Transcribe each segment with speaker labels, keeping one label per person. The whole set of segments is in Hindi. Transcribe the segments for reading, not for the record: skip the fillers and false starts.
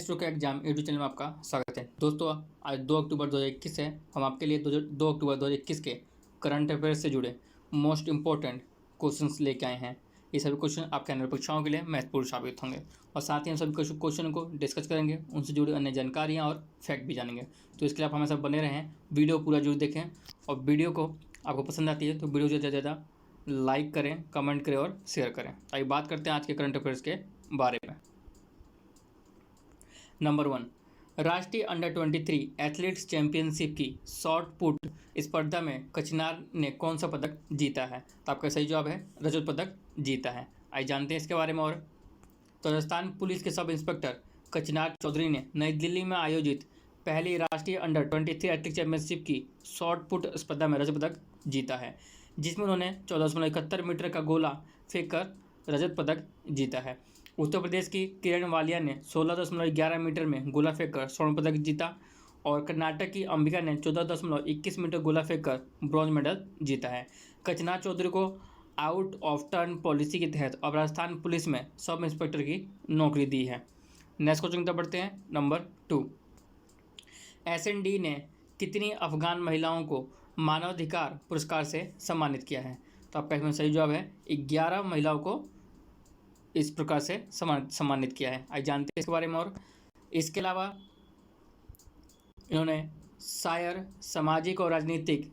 Speaker 1: नाइस टू का एग्जाम यूट्यूब चैनल में आपका स्वागत है। दोस्तों, आज 2 अक्टूबर 2021 है। हम आपके लिए 2 अक्टूबर 2021 के करंट अफेयर्स से जुड़े मोस्ट इंपॉर्टेंट क्वेश्चंस लेके आए हैं। ये सभी क्वेश्चन आपके आने वाली परीक्षाओं के लिए महत्वपूर्ण साबित होंगे और साथ ही हम सभी क्वेश्चन को डिस्कस करेंगे, उनसे जुड़ी अन्य जानकारियाँ और फैक्ट भी जानेंगे। तो इसके लिए आप हमेशा बने रहें, वीडियो पूरा जरूर देखें और वीडियो को आपको पसंद आती है तो वीडियो ज़्यादा से ज़्यादा लाइक करें, कमेंट करें और शेयर करें। आइए बात करते हैं आज के करंट अफेयर्स के बारे में। नंबर 1, राष्ट्रीय अंडर 23 एथलीट्स चैंपियनशिप की शॉट पुट स्पर्धा में कचनार ने कौन सा पदक जीता है? तो आपका सही जवाब है रजत पदक जीता है। आइए जानते हैं इसके बारे में। और तो राजस्थान पुलिस के सब इंस्पेक्टर कचनार चौधरी ने नई दिल्ली में आयोजित पहली राष्ट्रीय अंडर 23 एथलेटिक्स चैंपियनशिप की शॉट पुट स्पर्धा में रजत पदक जीता है, जिसमें उन्होंने 14.71 मीटर का गोला फेंक कर रजत पदक जीता है। उत्तर प्रदेश की किरण वालिया ने 16.11 मीटर में गोला फेंककर स्वर्ण पदक जीता और कर्नाटक की अंबिका ने 14.21 मीटर गोला फेंककर ब्रॉन्ज मेडल जीता है। कचनार चौधरी को आउट ऑफ टर्न पॉलिसी के तहत अब राजस्थान पुलिस में सब इंस्पेक्टर की नौकरी दी है। नेक्स्ट क्वेश्चन की बढ़ते हैं। नंबर 2, एसएनडी ने कितनी अफगान महिलाओं को मानवाधिकार पुरस्कार से सम्मानित किया है? तो आपका इसमें सही जवाब है 11 महिलाओं को इस प्रकार से सम्मानित किया है। आज जानते हैं इसके बारे में। और इसके अलावा इन्होंने शायर, सामाजिक और राजनीतिक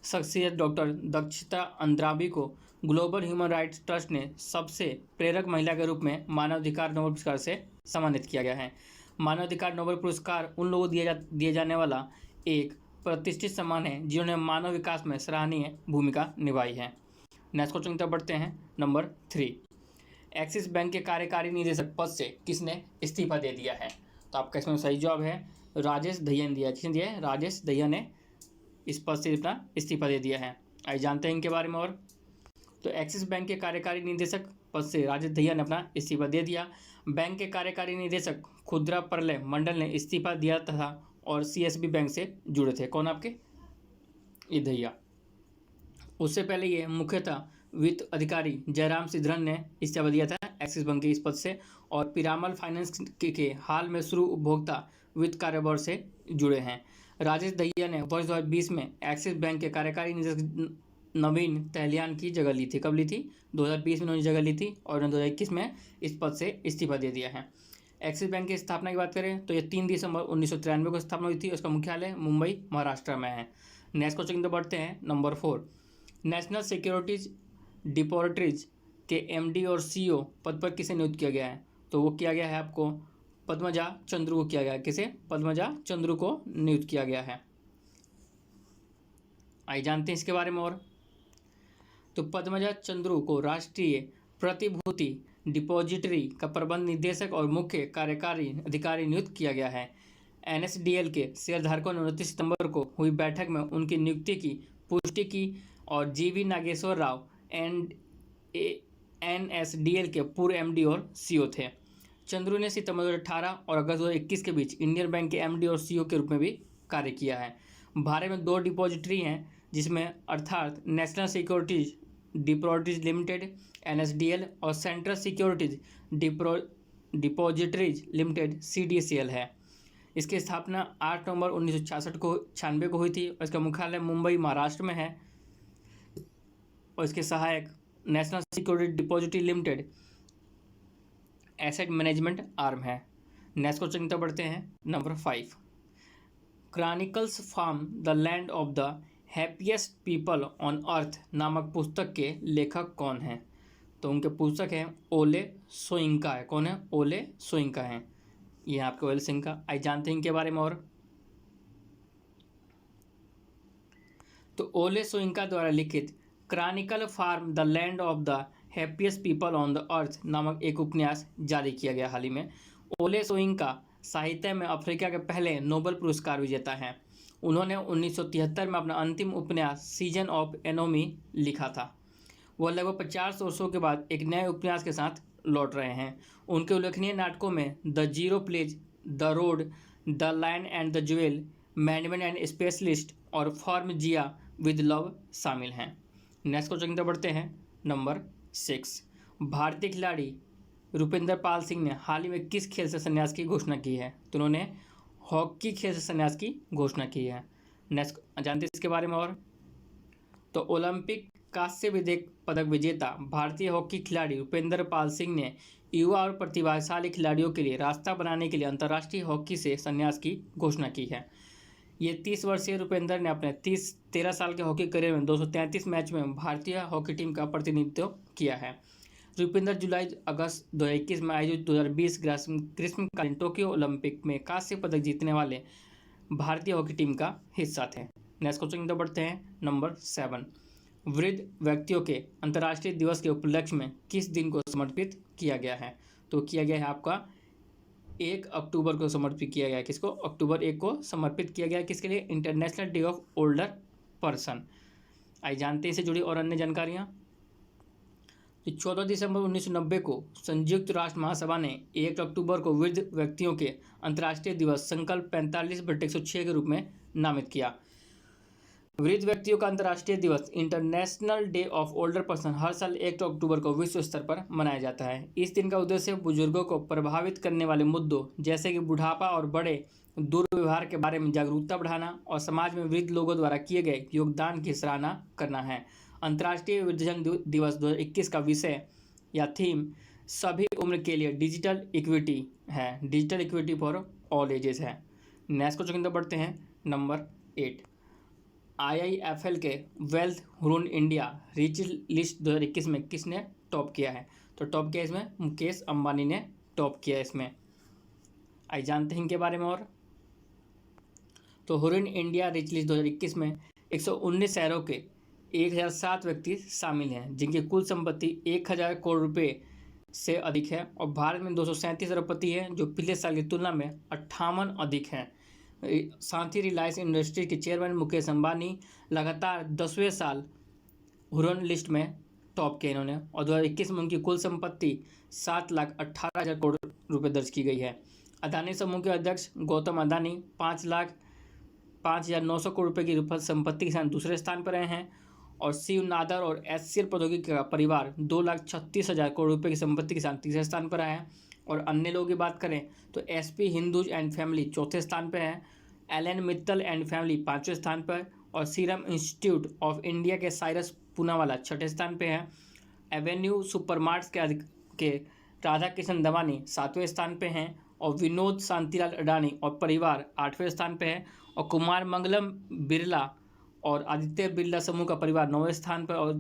Speaker 1: शख्सियत डॉक्टर दक्षिता अंद्राबी को ग्लोबल ह्यूमन राइट्स ट्रस्ट ने सबसे प्रेरक महिला के रूप में मानवाधिकार नोबेल पुरस्कार से सम्मानित किया गया है। मानवाधिकार नोबेल पुरस्कार उन लोगों दिए जाने वाला एक प्रतिष्ठित सम्मान है जिन्होंने मानव विकास में सराहनीय भूमिका निभाई है। नेक्स्ट क्वेश्चन की तरफ बढ़ते हैं। नंबर 3, एक्सिस बैंक के कार्यकारी निदेशक पद से किसने इस्तीफा दे दिया है? तो आपका इसमें सही जवाब है राजेश दहिया ने दिया। किसने दिया है? राजेश दहिया ने इस पद से अपना इस्तीफा दे दिया है। आइए जानते हैं इनके बारे में। और तो एक्सिस बैंक के कार्यकारी निदेशक पद से राजेश दहिया ने अपना इस्तीफा दे दिया। बैंक के कार्यकारी निदेशक खुदरा प्रलय मंडल ने इस्तीफा दिया था और सीएसबी बैंक से जुड़े थे। कौन आपके? ये दहिया। उससे पहले ये मुख्यतः वित्त अधिकारी जयराम सिद्धरन ने इस्तीफा दिया था एक्सिस बैंक के इस पद से और पिरामल फाइनेंस के हाल में शुरू उपभोक्ता वित्त कार्यभार से जुड़े हैं। राजेश दहिया ने वर्ष 2020 में एक्सिस बैंक के कार्यकारी निदेशक नवीन तहलियान की जगह ली थी। कब ली थी? 2020 में उन्होंने जगह ली थी और 2021 में इस पद से इस्तीफा दे दिया है। एक्सिस बैंक की स्थापना की बात करें तो ये 3 दिसंबर 1993 को स्थापना हुई थी। उसका मुख्यालय मुंबई, महाराष्ट्र में है। नेक्स्ट क्वेश्चन की तरफ बढ़ते हैं। नंबर 4, नेशनल सिक्योरिटीज डिपॉजिटरीज के एमडी और सीईओ पद पर किसे नियुक्त किया गया है? तो वो किया गया है आपको पद्मजा चंद्रू को किया गया है। किसे? पद्मजा चंद्रू को नियुक्त किया गया है। आइए जानते हैं इसके बारे में। और तो पद्मजा चंद्रू को राष्ट्रीय प्रतिभूति डिपॉजिटरी का प्रबंध निदेशक और मुख्य कार्यकारी अधिकारी नियुक्त किया गया है। एनएसडीएल के शेयरधारकों ने 29 सितंबर को हुई बैठक में उनकी नियुक्ति की पुष्टि की और जीवी नागेश्वर राव एनएसडीएल के पूर्व एमडी और सीईओ थे। चंद्रू ने सितंबर 2018 और अगस्त 2021 के बीच इंडियन बैंक के एमडी और सीईओ के रूप में भी कार्य किया है। भारत में 2 डिपॉजिटरी हैं जिसमें अर्थात national securities depositories limited NSDL और सेंट्रल सिक्योरिटीज डिपॉजिटरीज लिमिटेड सीडीसीएल है। इसकी स्थापना 8 नवंबर 1996 को हुई थी और इसका मुख्यालय मुंबई, महाराष्ट्र में है और इसके सहायक national security depository limited asset management arm है। नेक्स्ट क्वेश्चन की तरफ बढ़ते हैं। Number 5, chronicles from the land of the happiest people on earth नामक पुस्तक के लेखक कौन हैं? तो उनके पुस्तक हैं ओले सोइंका है। कौन है? ओले सोइंका हैं। ये आपके ओले सोइंका। आइए जानते हैं इनके बारे में। और तो ओले सोइंका द्वारा लिखित Chronicle from the land of the happiest people on the earth नामक एक उपन्यास जारी किया गया हाल ही में। ओले सोइंका साहित्य में अफ्रीका के पहले नोबेल पुरस्कार विजेता हैं। उन्होंने 1973 में अपना अंतिम उपन्यास सीजन ऑफ एनोमी लिखा था। वह लगभग 50 वर्षों के बाद एक नए उपन्यास के साथ लौट रहे हैं। उनके उल्लेखनीय नाटकों में the Jero plays, the road, the lion and the jewel, मैनमैन एंड स्पेशलिस्ट और फॉर्म जिया विद लव शामिल हैं। नेक्स्ट क्वेश्चन की तरफ बढ़ते हैं। नंबर 6, भारतीय खिलाड़ी रुपिंदर पाल सिंह ने हाल ही में किस खेल से संन्यास की घोषणा की है? तो उन्होंने हॉकी खेल से संन्यास की घोषणा की है। नेक्स्ट जानते हैं इसके बारे में और। तो ओलंपिक कांस्य पदक विजेता भारतीय हॉकी खिलाड़ी रुपिंदर पाल सिंह ने युवा और प्रतिभाशाली खिलाड़ियों के लिए रास्ता बनाने के लिए अंतर्राष्ट्रीय हॉकी से संन्यास की घोषणा की है। ये 30 वर्षीय रुपिंदर ने अपने 13 साल के हॉकी करियर में 233 मैच में भारतीय हॉकी टीम का प्रतिनिधित्व किया है। रुपिंदर जुलाई अगस्त 2021 में आयोजित 2020 ग्रीष्मकालीन टोक्यो ओलंपिक में कांस्य पदक जीतने वाले भारतीय हॉकी टीम का हिस्सा थे। नेक्स्ट क्वेश्चन की बढ़ते हैं। नंबर 7, वृद्ध व्यक्तियों के अंतर्राष्ट्रीय दिवस के उपलक्ष्य में किस दिन को समर्पित किया गया है? तो किया गया है आपका 1 अक्टूबर को समर्पित किया गया है। किसको? अक्टूबर 1 को समर्पित किया गया है। किसके लिए? International day of older person. आइए जानते हैं इससे जुड़ी और अन्य जानकारियाँ। 14 दिसंबर 1990 को संयुक्त राष्ट्र महासभा ने 1 अक्टूबर को वृद्ध व्यक्तियों के अंतर्राष्ट्रीय दिवस संकल्प 45/106 के रूप में नामित किया। वृद्ध व्यक्तियों का अंतर्राष्ट्रीय दिवस international day of older person हर साल 1 अक्टूबर को विश्व स्तर पर मनाया जाता है। इस दिन का उद्देश्य बुजुर्गों को प्रभावित करने वाले मुद्दों जैसे कि बुढ़ापा और बड़े दुर्व्यवहार के बारे में जागरूकता बढ़ाना और समाज में वृद्ध लोगों द्वारा किए गए योगदान की सराहना करना है। अंतर्राष्ट्रीय वृद्धजन दिवस 2021 का विषय या थीम सभी उम्र के लिए डिजिटल इक्विटी है। Digital equity for all ages है। नेक्स्ट क्वेश्चन बढ़ते हैं। नंबर 8, IIFL के wealth Hurun India rich list 2021 में किसने टॉप किया है? तो टॉप किया इसमें मुकेश अंबानी ने टॉप किया इसमें। आइए जानते हैं इनके बारे में और। तो हुरून इंडिया रिच लिस्ट 2021 में 119 शहरों के 1007 व्यक्ति शामिल हैं जिनकी कुल संपत्ति 1000 करोड़ रुपए से अधिक है और भारत में 237 अरबपति हैं जो पिछले साल की तुलना में 58 अधिक हैं। साथ ही रिलायंस इंडस्ट्री के चेयरमैन मुकेश अंबानी लगातार 10वें साल हुरून लिस्ट में टॉप किया इन्होंने और 2021 में उनकी कुल संपत्ति 7,18,000 करोड़ रुपए दर्ज की गई है। अदानी समूह के अध्यक्ष गौतम अदानी 5,05,900 करोड़ रुपए की संपत्ति के साथ दूसरे स्थान पर रहे हैं और शिव नादर और HCL प्रौद्योगिकी का परिवार 2,36,000 करोड़ रुपए की संपत्ति के साथ तीसरे स्थान पर है। और अन्य लोगों की बात करें तो SP हिंदूज एंड फैमिली चौथे स्थान पर है, एलन मित्तल एंड फैमिली 5वें स्थान पर और सीरम इंस्टीट्यूट ऑफ इंडिया के साइरस पूनावाला 6ठे स्थान पर है। एवेन्यू सुपरमार्ट्स के राधा किशन दमानी 7वें स्थान पर हैं और विनोद शांतिलाल अडानी और परिवार 8वें स्थान पर है और कुमार मंगलम बिरला और आदित्य बिरला समूह का परिवार 9वें स्थान पर और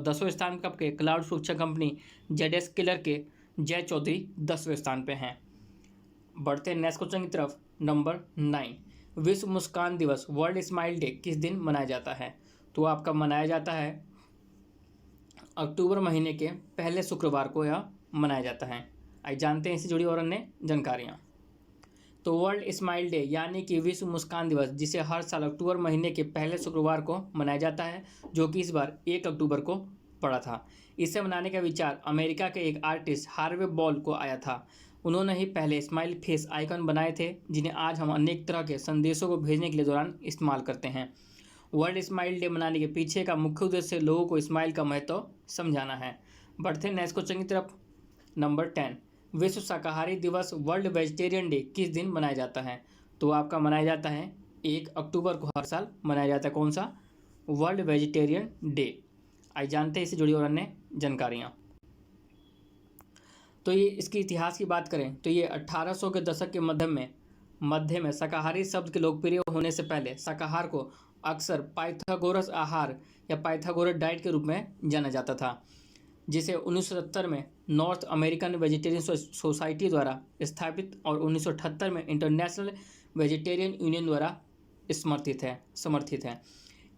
Speaker 1: 10वें स्थान पर क्लाउड सुरक्षा कंपनी ZS किलर के जय चौधरी 10वें स्थान पे हैं। बढ़ते हैं नेक्स्ट क्वेश्चन की तरफ। नंबर 9, विश्व मुस्कान दिवस वर्ल्ड स्माइल डे किस दिन मनाया जाता है? तो आपका मनाया जाता है अक्टूबर महीने के पहले शुक्रवार को यह मनाया जाता है। आइए जानते हैं इससे जुड़ी और अन्य जानकारियाँ। तो वर्ल्ड स्माइल डे यानी कि विश्व मुस्कान दिवस जिसे हर साल अक्टूबर महीने के पहले शुक्रवार को मनाया जाता है जो कि इस बार 1 अक्टूबर को पड़ा था। इसे मनाने का विचार अमेरिका के एक आर्टिस्ट हार्वे बॉल को आया था। उन्होंने ही पहले स्माइल फेस आइकन बनाए थे जिन्हें आज हम अनेक तरह के संदेशों को भेजने के लिए दौरान इस्तेमाल करते हैं। वर्ल्ड स्माइल डे मनाने के पीछे का मुख्य उद्देश्य लोगों को स्माइल का महत्व समझाना है। बढ़ते हैं नेक्स्ट क्वेश्चन की तरफ। नंबर 10, विश्व शाकाहारी दिवस वर्ल्ड वेजिटेरियन डे किस दिन मनाया जाता है? तो आपका मनाया जाता है 1 अक्टूबर को हर साल मनाया जाता है। कौन सा? World vegetarian day. आइए जानते हैं इससे जुड़ी और अन्य जानकारियाँ। तो ये इसकी इतिहास की बात करें तो ये 1800 के दशक के मध्य में शाकाहारी शब्द के लोकप्रिय होने से पहले शाकाहार को अक्सर पाइथागोरस आहार या पाइथागोरस डाइट के रूप में जाना जाता था, जिसे 1970 में नॉर्थ अमेरिकन वेजिटेरियन सोसाइटी द्वारा स्थापित और 1978 में इंटरनेशनल वेजिटेरियन यूनियन द्वारा समर्थित है।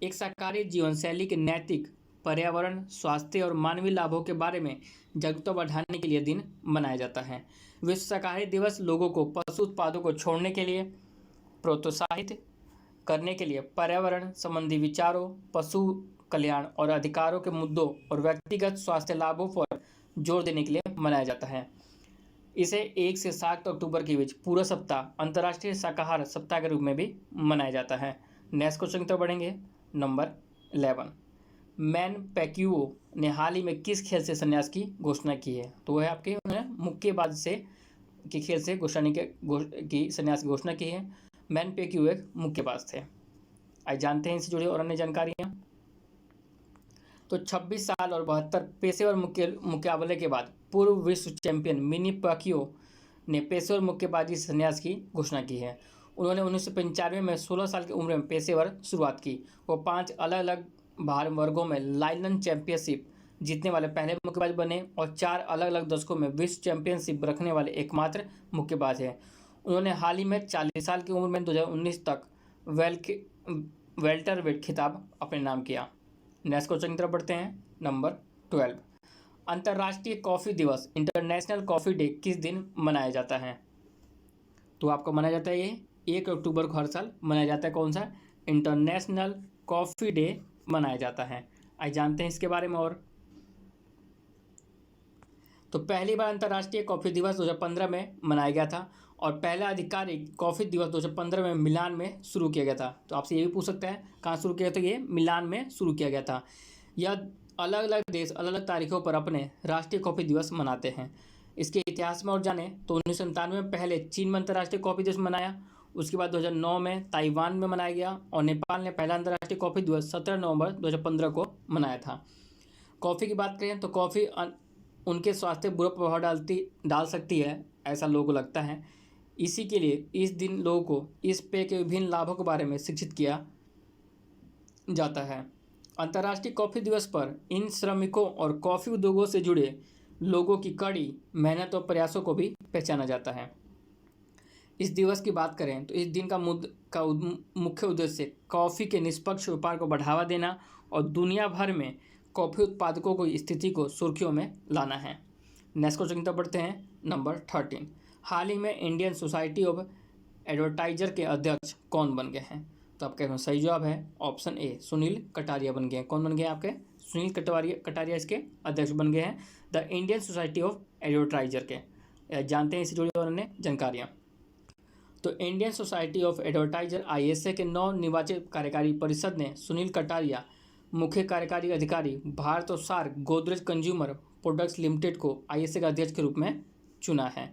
Speaker 1: एक शाकाहारी जीवन शैली के नैतिक, पर्यावरण, स्वास्थ्य और मानवीय लाभों के बारे में जागरूकता बढ़ाने के लिए दिन मनाया जाता है। विश्व शाकाहारी दिवस लोगों को पशु उत्पादों को छोड़ने के लिए प्रोत्साहित करने के लिए पर्यावरण संबंधी विचारों, पशु कल्याण और अधिकारों के मुद्दों और व्यक्तिगत स्वास्थ्य लाभों पर जोर देने के लिए मनाया जाता है। इसे 1 से 7 अक्टूबर के बीच पूरा सप्ताह अंतर्राष्ट्रीय शाकाहार सप्ताह के रूप में भी मनाया जाता है। नेक्स्ट क्वेश्चन की तरफ बढ़ेंगे। नंबर 11, मैन पैक्यूओ ने हाल ही में किस खेल से संन्यास की घोषणा की है? तो वह आपके उन्होंने मुक्केबाज से के खेल से की संन्यास की घोषणा की है। मैन पैक्यूओ एक मुक्केबाज थे। आज जानते हैं इससे जुड़ी और अन्य जानकारियाँ। तो 26 साल और 72 पेशेवर मुक्केबाजी के बाद पूर्व विश्व चैंपियन मैनी पैक्यूओ ने पेशेवर मुक्केबाजी से संन्यास की घोषणा की है। उन्होंने 1995 में 16 साल की उम्र में पेशेवर शुरुआत की। वो 5 अलग अलग भार वर्गों में लाइलन चैंपियनशिप जीतने वाले पहले मुक्केबाज बने और 4 अलग अलग दशकों में विश्व चैंपियनशिप रखने वाले एकमात्र मुक्केबाज हैं। उन्होंने हाल ही में 40 साल की उम्र में 2019 तक वेल्टरवेट खिताब अपने नाम किया। नेक्स्ट क्वेश्चन की तरफ बढ़ते हैं। नंबर 12, अंतर्राष्ट्रीय कॉफ़ी दिवस इंटरनेशनल कॉफ़ी डे किस दिन मनाया जाता है? तो आपको मनाया जाता है ये 1 अक्टूबर को हर साल मनाया जाता है। कौन सा? इंटरनेशनल कॉफ़ी डे मनाया जाता है। आज जानते हैं इसके बारे में। और तो पहली बार अंतर्राष्ट्रीय कॉफ़ी दिवस 2015 में मनाया गया था और पहला आधिकारिक कॉफ़ी दिवस 2015 में मिलान में शुरू किया गया था। तो आपसे ये भी पूछ सकता है कहाँ शुरू किया गया? तो ये मिलान में शुरू किया गया था। यह अलग अलग देश अलग अलग तारीखों पर अपने राष्ट्रीय कॉफ़ी दिवस मनाते हैं। इसके इतिहास में और जाने तो 1997 में पहले चीन में अंतर्राष्ट्रीय कॉफ़ी दिवस मनाया। उसके बाद 2009 में ताइवान में मनाया गया और नेपाल ने पहला अंतर्राष्ट्रीय कॉफ़ी दिवस 17 नवंबर 2015 को मनाया था। कॉफ़ी की बात करें तो कॉफ़ी उनके स्वास्थ्य पर बुरा प्रभाव डाल सकती है, ऐसा लोगों को लगता है। इसी के लिए इस दिन लोगों को इस पेय के विभिन्न लाभों के बारे में शिक्षित किया जाता है। अंतर्राष्ट्रीय कॉफ़ी दिवस पर इन श्रमिकों और कॉफ़ी उद्योगों से जुड़े लोगों की कड़ी मेहनत और प्रयासों को भी पहचाना जाता है। इस दिवस की बात करें तो इस दिन का मुख्य उद्देश्य कॉफ़ी के निष्पक्ष व्यापार को बढ़ावा देना और दुनिया भर में कॉफ़ी उत्पादकों की स्थिति को सुर्खियों में लाना है। नेक्स्ट क्वेश्चन की तरफ बढ़ते हैं। नंबर 13, हाल ही में इंडियन सोसाइटी ऑफ एडवर्टाइजर के अध्यक्ष कौन बन गए हैं? तो आपका सही जवाब है ऑप्शन ए, सुनील कटारिया बन गए हैं। कौन बन गए आपके? सुनील कटारिया इसके अध्यक्ष बन गए हैं the Indian society of advertiser के। जानते हैं इससे जुड़ी और अन्य जानकारियाँ। तो Indian society of advertiser ISA के नवनिर्वाचित कार्यकारी परिषद ने सुनील कटारिया मुख्य कार्यकारी अधिकारी भारत और SAARC Godrej consumer products limited को ISA का अध्यक्ष के रूप में चुना है।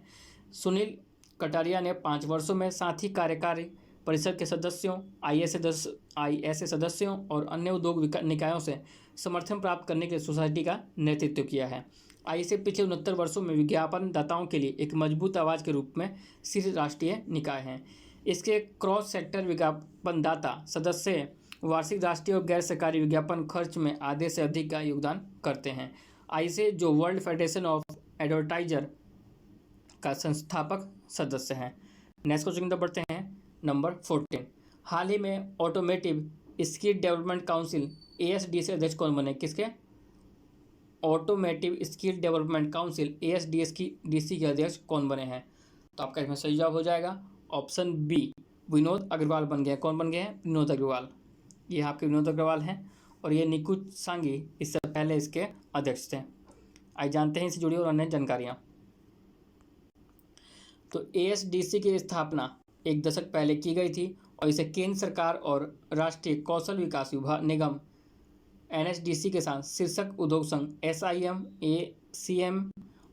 Speaker 1: सुनील कटारिया ने 5 वर्षों में साथी कार्यकारी परिषद के सदस्यों, ISA सदस्यों और अन्य उद्योग निकायों से समर्थन प्राप्त करने के लिए सोसाइटी का नेतृत्व किया है। ISA पिछले 69 वर्षों में विज्ञापन दाताओं के लिए एक मजबूत आवाज़ के रूप में शीर्ष राष्ट्रीय निकाय है। इसके क्रॉस सेक्टर विज्ञापन दाता सदस्य वार्षिक राष्ट्रीय और गैर सरकारी विज्ञापन खर्च में आधे से अधिक का योगदान करते हैं। ISA जो वर्ल्ड फेडरेशन ऑफ एडवर्टाइजर का संस्थापक सदस्य है। नेक्स्ट क्वेश्चन की तरफ बढ़ते हैं। नंबर 14, हाल ही में automotive skill development council ASDS अध्यक्ष कौन बने? किसके? Automotive skill development council ASDS के अध्यक्ष कौन बने हैं? तो आपका इसमें सही जवाब हो जाएगा ऑप्शन बी, विनोद अग्रवाल बन गए। कौन बन गए हैं? विनोद अग्रवाल। ये आपके विनोद अग्रवाल हैं और ये निकुंज सांगी इससे पहले इसके अध्यक्ष थे। आज जानते हैं इससे जुड़ी और अन्य जानकारियाँ। तो ASDC की स्थापना 1 दशक पहले की गई थी और इसे केंद्र सरकार और राष्ट्रीय कौशल विकास निगम NSDC के साथ शीर्षक उद्योग संघ SIM, ACM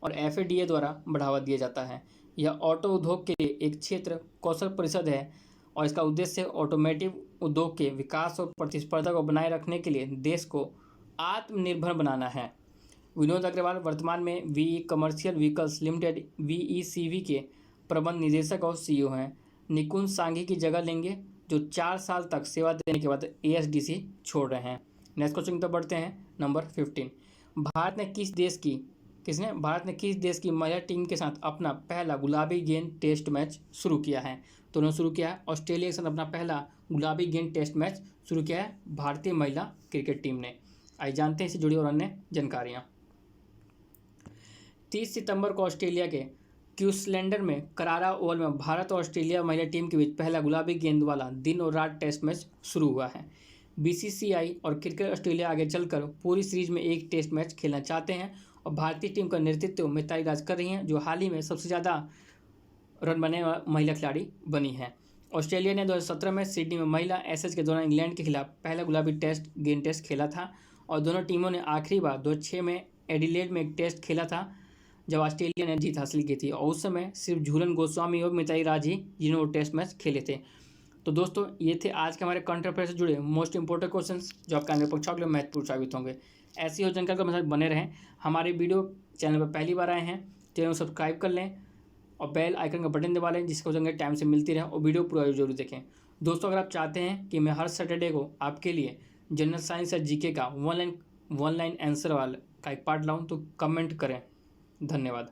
Speaker 1: और FADA द्वारा बढ़ावा दिया जाता है। यह ऑटो उद्योग के लिए एक क्षेत्र कौशल परिषद है और इसका उद्देश्य ऑटोमेटिव उद्योग के विकास और प्रतिस्पर्धा को बनाए रखने के लिए देश को आत्मनिर्भर बनाना है। विनोद अग्रवाल वर्तमान में VE commercial vehicles limited VECV के प्रबंध निदेशक और CEO हैं। निकुंज सांघी की जगह लेंगे जो 4 साल तक सेवा देने के बाद ASDC छोड़ रहे हैं। नेक्स्ट क्वेश्चन की तरफ बढ़ते हैं। नंबर 15, भारत ने किस देश की महिला टीम के साथ अपना पहला गुलाबी गेंद टेस्ट मैच शुरू किया है? तो उन्होंने शुरू किया है ऑस्ट्रेलिया के साथ अपना पहला गुलाबी गेंद टेस्ट मैच शुरू किया है भारतीय महिला क्रिकेट टीम ने। आइए जानते हैं इससे जुड़ी और अन्य जानकारियाँ। 30 सितंबर को ऑस्ट्रेलिया के क्वींसलैंड में करारा ओवल में भारत और ऑस्ट्रेलिया महिला टीम के बीच पहला गुलाबी गेंद वाला दिन और रात टेस्ट मैच शुरू हुआ है। BCCI और क्रिकेट ऑस्ट्रेलिया आगे चलकर पूरी सीरीज में एक टेस्ट मैच खेलना चाहते हैं और भारतीय टीम का नेतृत्व मिताली राज कर रही हैं, जो हाल ही में सबसे ज़्यादा रन बने महिला खिलाड़ी बनी है। ऑस्ट्रेलिया ने 2017 में सिडनी में महिला एशेज के दौरान इंग्लैंड के खिलाफ पहला गुलाबी गेंद टेस्ट खेला था और दोनों टीमों ने आखिरी बार 2006 में एडिलेड में एक टेस्ट खेला था जब ऑस्ट्रेलिया ने जीत हासिल की थी, और उस समय सिर्फ झूलन गोस्वामी और मिताली राज ही जिन्होंने वो टेस्ट मैच खेले थे। तो दोस्तों ये थे आज के हमारे करंट अफेयर से जुड़े मोस्ट इंपॉर्टेंट क्वेश्चंस जो आपके आगे परीक्षा के लिए महत्वपूर्ण साबित होंगे। ऐसी हो जानकारी को हमारे साथ बने रहें। हमारे वीडियो चैनल पर पहली बार आए हैं चैनल को सब्सक्राइब कर लें और बेल आइकन का बटन दबा लें जिसको जगह टाइम से मिलती रहे, और वीडियो पूरा जरूर देखें। दोस्तों अगर आप चाहते हैं कि मैं हर सैटरडे को आपके लिए जनरल साइंस या जीके का वन लाइन आंसर वाला का एक पार्ट लाऊं तो कमेंट करें। धन्यवाद।